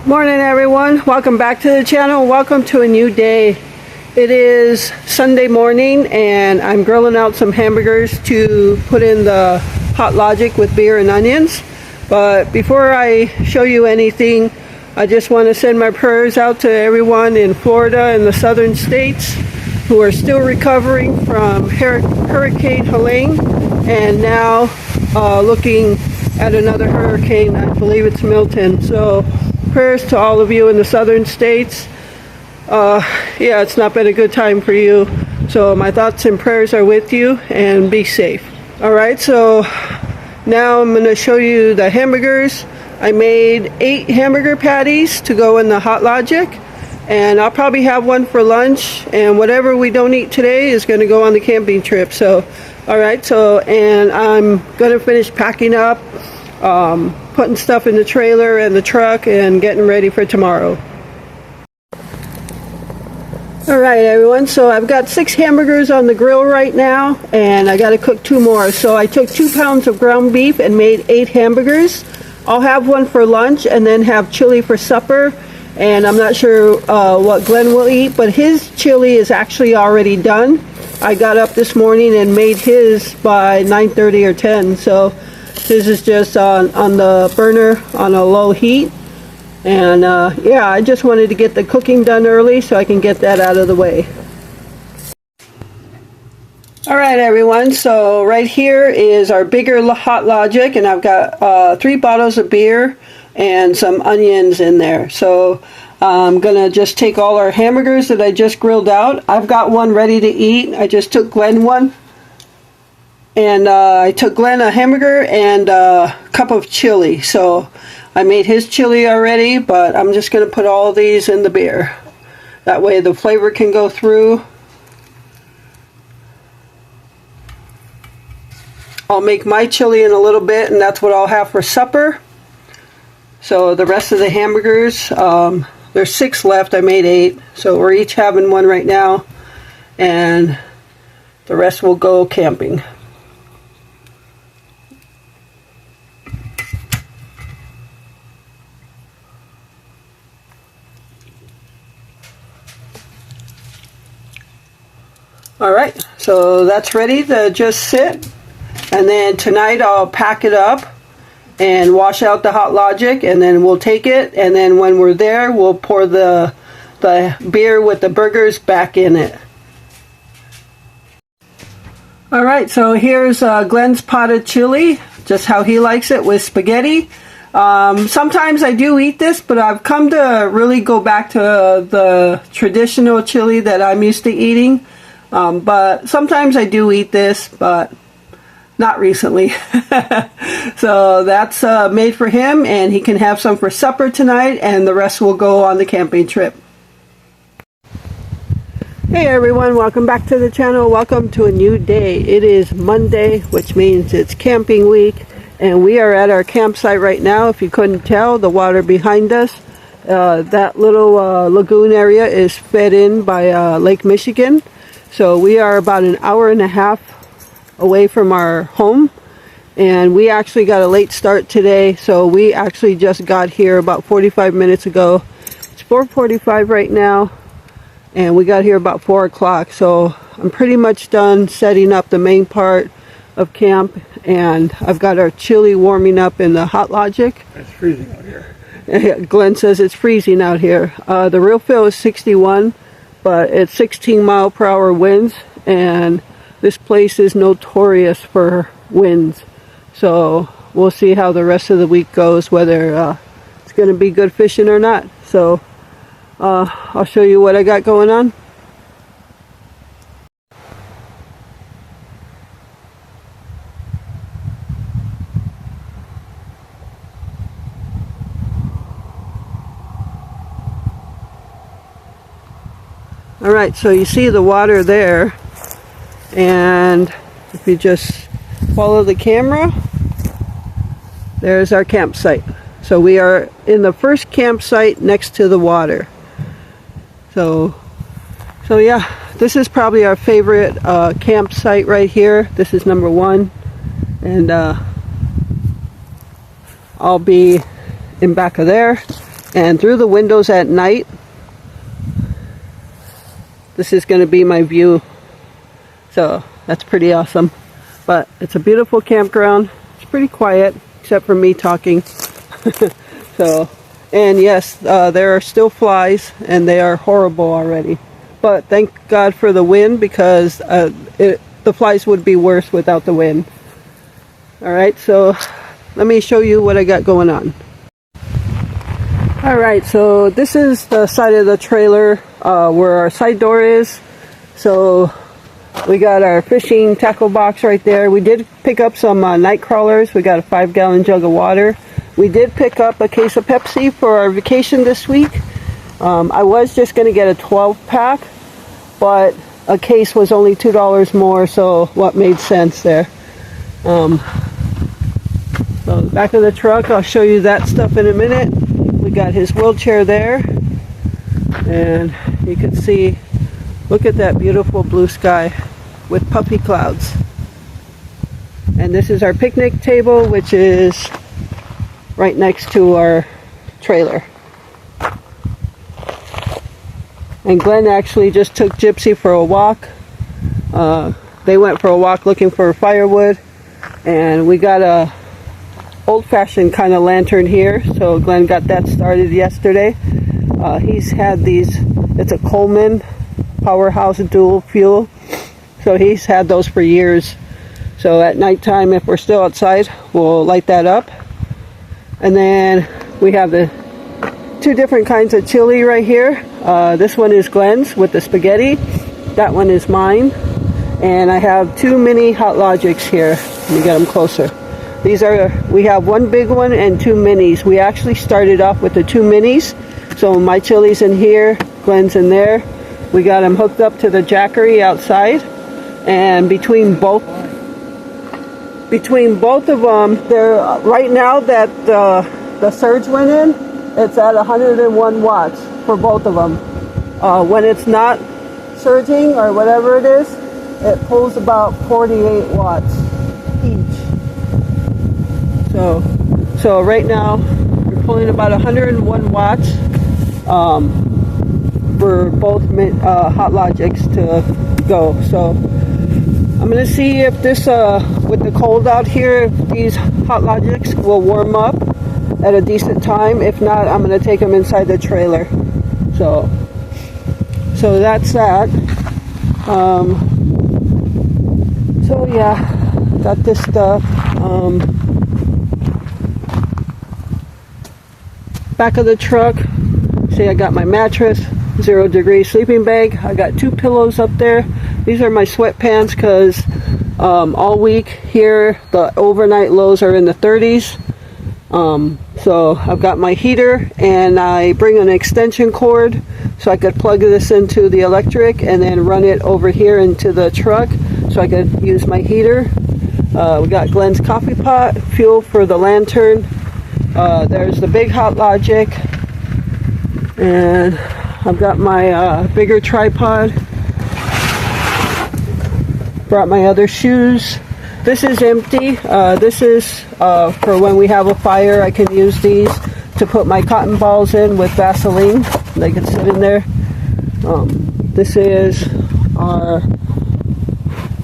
Morning everyone, welcome back to the channel. Welcome to a new day. It is Sunday morning and I'm grilling out some hamburgers to put in the Hot Logic with beer and onions. But before I show you anything, I just want to send my prayers out to everyone in Florida and the southern states who are still recovering from Hurricane Helene and now looking at another hurricane. I believe it's Milton. So prayers to all of you in the southern states. Yeah, it's not been a good time for you. So my thoughts and prayers are with you, and be safe. Alright, so now I'm going to show you the hamburgers. I made 8 hamburger patties to go in the Hot Logic. And I'll probably have one for lunch. And whatever we don't eat today is going to go on the camping trip. So, alright, so, and I'm going to finish packing up. Putting stuff in the trailer and the truck and getting ready for tomorrow. Alright everyone, so I've got 6 hamburgers on the grill right now and I got to cook 2 more. So I took 2 pounds of ground beef and made 8 hamburgers. I'll have one for lunch and then have chili for supper. And I'm not sure what Glenn will eat, but his chili is actually already done. I got up this morning and made his by 9:30 or 10. So this is just on the burner on a low heat. And yeah, I just wanted to get the cooking done early so I can get that out of the way. Alright everyone, so right here is our bigger Hot Logic, and I've got 3 bottles of beer and some onions in there. So I'm gonna just take all our hamburgers that I just grilled out. I've got one ready to eat. I just took Glenn one. And I took Glenn a hamburger and a cup of chili. So I made his chili already, but I'm just going to put all of these in the beer. That way the flavor can go through. I'll make my chili in a little bit, and that's what I'll have for supper. So the rest of the hamburgers, there's 6 left. I made 8. So we're each having one right now. And the rest will go camping. Alright, so that's ready to just sit, and then tonight I'll pack it up and wash out the Hot Logic, and then we'll take it, and then when we're there we'll pour the beer with the burgers back in it. Alright, so here's Glenn's potted chili, just how he likes it, with spaghetti. Sometimes I do eat this, but I've come to really go back to the traditional chili that I'm used to eating. But sometimes I do eat this, but not recently. So that's made for him, and he can have some for supper tonight, and the rest will go on the camping trip. Hey everyone, welcome back to the channel. Welcome to a new day. It is Monday, which means it's camping week, and we are at our campsite right now. If you couldn't tell, the water behind us, that little lagoon area is fed in by Lake Michigan. So we are about an hour and a half away from our home, and we actually got a late start today. So we actually just got here about 45 minutes ago. It's 4:45 right now, and we got here about 4 o'clock. So I'm pretty much done setting up the main part of camp, and I've got our chili warming up in the Hot Logic. It's freezing out here. Glenn says it's freezing out here. The real feel is 61. But it's 16-mile-per-hour winds, and this place is notorious for winds. So we'll see how the rest of the week goes, whether it's going to be good fishing or not. So I'll show you what I got going on. Alright, so you see the water there, and if you just follow the camera, there's our campsite. So we are in the first campsite next to the water. So yeah, this is probably our favorite campsite right here. This is number 1, and I'll be in back of there. And through the windows at night, this is going to be my view. So that's pretty awesome. But it's a beautiful campground. It's pretty quiet, except for me talking. So, and yes, there are still flies, and they are horrible already. But thank God for the wind, because the flies would be worse without the wind. Alright, so let me show you what I got going on. Alright, so this is the side of the trailer where our side door is. So we got our fishing tackle box right there. We did pick up some night crawlers. We got a 5-gallon jug of water. We did pick up a case of Pepsi for our vacation this week. I was just going to get a 12-pack, but a case was only $2 more, so what made sense there. So the back of the truck, I'll show you that stuff in a minute. We got his wheelchair there, and you can see, look at that beautiful blue sky with puffy clouds. And this is our picnic table, which is right next to our trailer. And Glenn actually just took Gypsy for a walk. They went for a walk looking for firewood, and we got a old-fashioned kind of lantern here, so Glenn got that started yesterday. He's had these, it's a Coleman Powerhouse dual fuel, so he's had those for years. So at nighttime, if we're still outside, we'll light that up. And then we have the 2 different kinds of chili right here. This one is Glenn's with the spaghetti. That one is mine. And I have 2 mini Hot Logics here. Let me get them closer. These are, we have 1 big one and 2 minis. We actually started off with the 2 minis. So my chili's in here, Glenn's in there. We got them hooked up to the jackery outside. And between both of them, they're right now that the surge went in, it's at 101 watts for both of them. When it's not surging or whatever it is, it pulls about 48 watts each. So right now we're pulling about 101 watts for both Hot Logics to go. So I'm going to see if this, with the cold out here, if these Hot Logics will warm up at a decent time. If not, I'm going to take them inside the trailer. So that's that. So yeah, got this stuff. Back of the truck, see I got my mattress, 0 degree sleeping bag. I got 2 pillows up there. These are my sweatpants because all week here the overnight lows are in the 30s. So I've got my heater, and I bring an extension cord so I could plug this into the electric and then run it over here into the truck so I could use my heater. We got Glenn's coffee pot, fuel for the lantern. There's the big Hot Logic, and I've got my bigger tripod. Brought my other shoes. This is empty. This is for when we have a fire. I can use these to put my cotton balls in with Vaseline. They can sit in there. This is our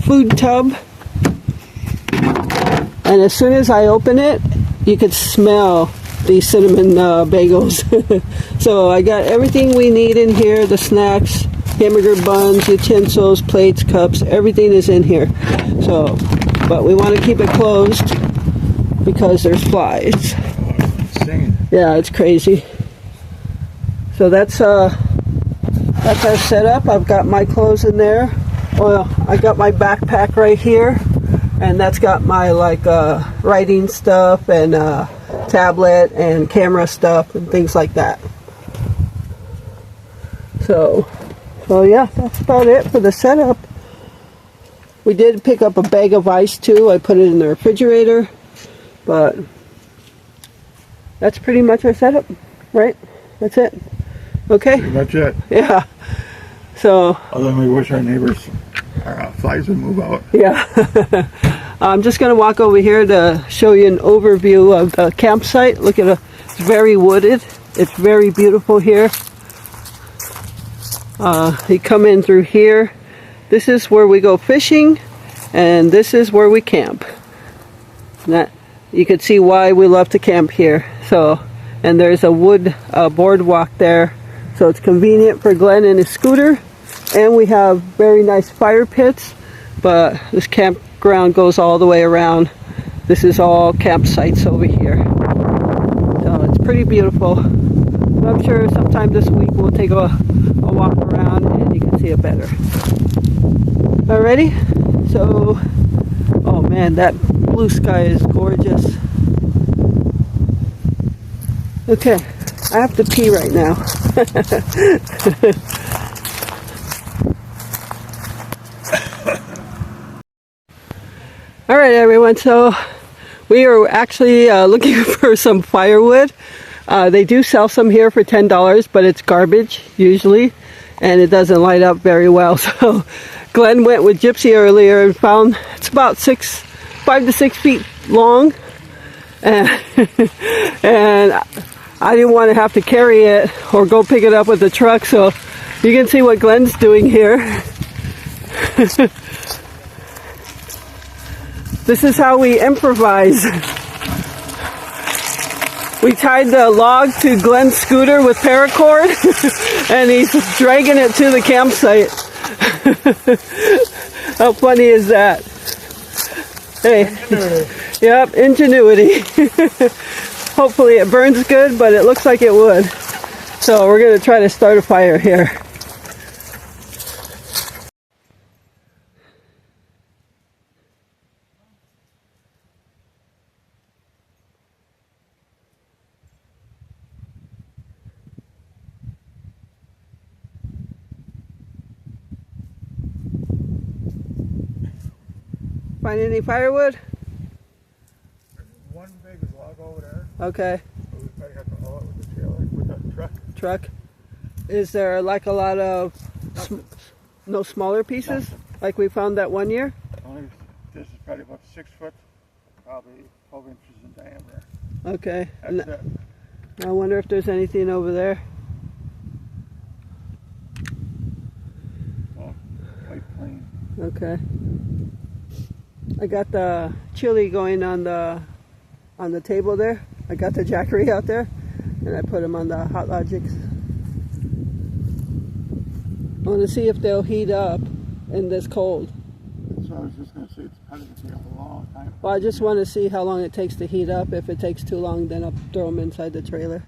food tub. And as soon as I open it, you could smell the cinnamon bagels. So I got everything we need in here, the snacks, hamburger buns, utensils, plates, cups, everything is in here. So, but we want to keep it closed because there's flies. Insane. Yeah, it's crazy. So that's our setup. I've got my clothes in there. Well, I got my backpack right here, and that's got my writing stuff and tablet and camera stuff and things like that. So yeah, that's about it for the setup. We did pick up a bag of ice too. I put it in the refrigerator, but that's pretty much our setup, right? That's it. Okay. Pretty much it. Yeah. So. Other than we wish our neighbors, our flies would move out. Yeah. I'm just going to walk over here to show you an overview of the campsite. Look at it. It's very wooded. It's very beautiful here. You come in through here. This is where we go fishing, and this is where we camp. You can see why we love to camp here. So, and there's a wood boardwalk there, so it's convenient for Glenn and his scooter. And we have very nice fire pits, but this campground goes all the way around. This is all campsites over here. So it's pretty beautiful. I'm sure sometime this week we'll take a walk around and you can see it better. Alrighty, so, oh man, that blue sky is gorgeous. Okay, I have to pee right now. Alright everyone, so we are actually looking for some firewood. They do sell some here for $10, but it's garbage usually, and it doesn't light up very well. So Glenn went with Gypsy earlier and found it's about 5 to 6 feet long, and I didn't want to have to carry it or go pick it up with the truck. So you can see what Glenn's doing here. This is how we improvise. We tied the log to Glenn's scooter with paracord, and he's dragging it to the campsite. How funny is that? Hey, yep, ingenuity. Hopefully it burns good, but it looks like it would. So we're going to try to start a fire here. Find any firewood? There's one big log over there. Okay. We probably have to haul it with the trailer, with the truck. Is there like a lot of no smaller pieces? Nothing. Like we found that one year? This is probably about 6 foot, probably 12 inches in diameter. Okay. That's it. I wonder if there's anything over there. Well, quite plain. Okay. I got the chili going on the table there. I got the Jackery out there, and I put them on the Hot Logics. I want to see if they'll heat up in this cold. So I was just going to say it's probably going to take a long time. Well, I just want to see how long it takes to heat up. If it takes too long, then I'll throw them inside the trailer.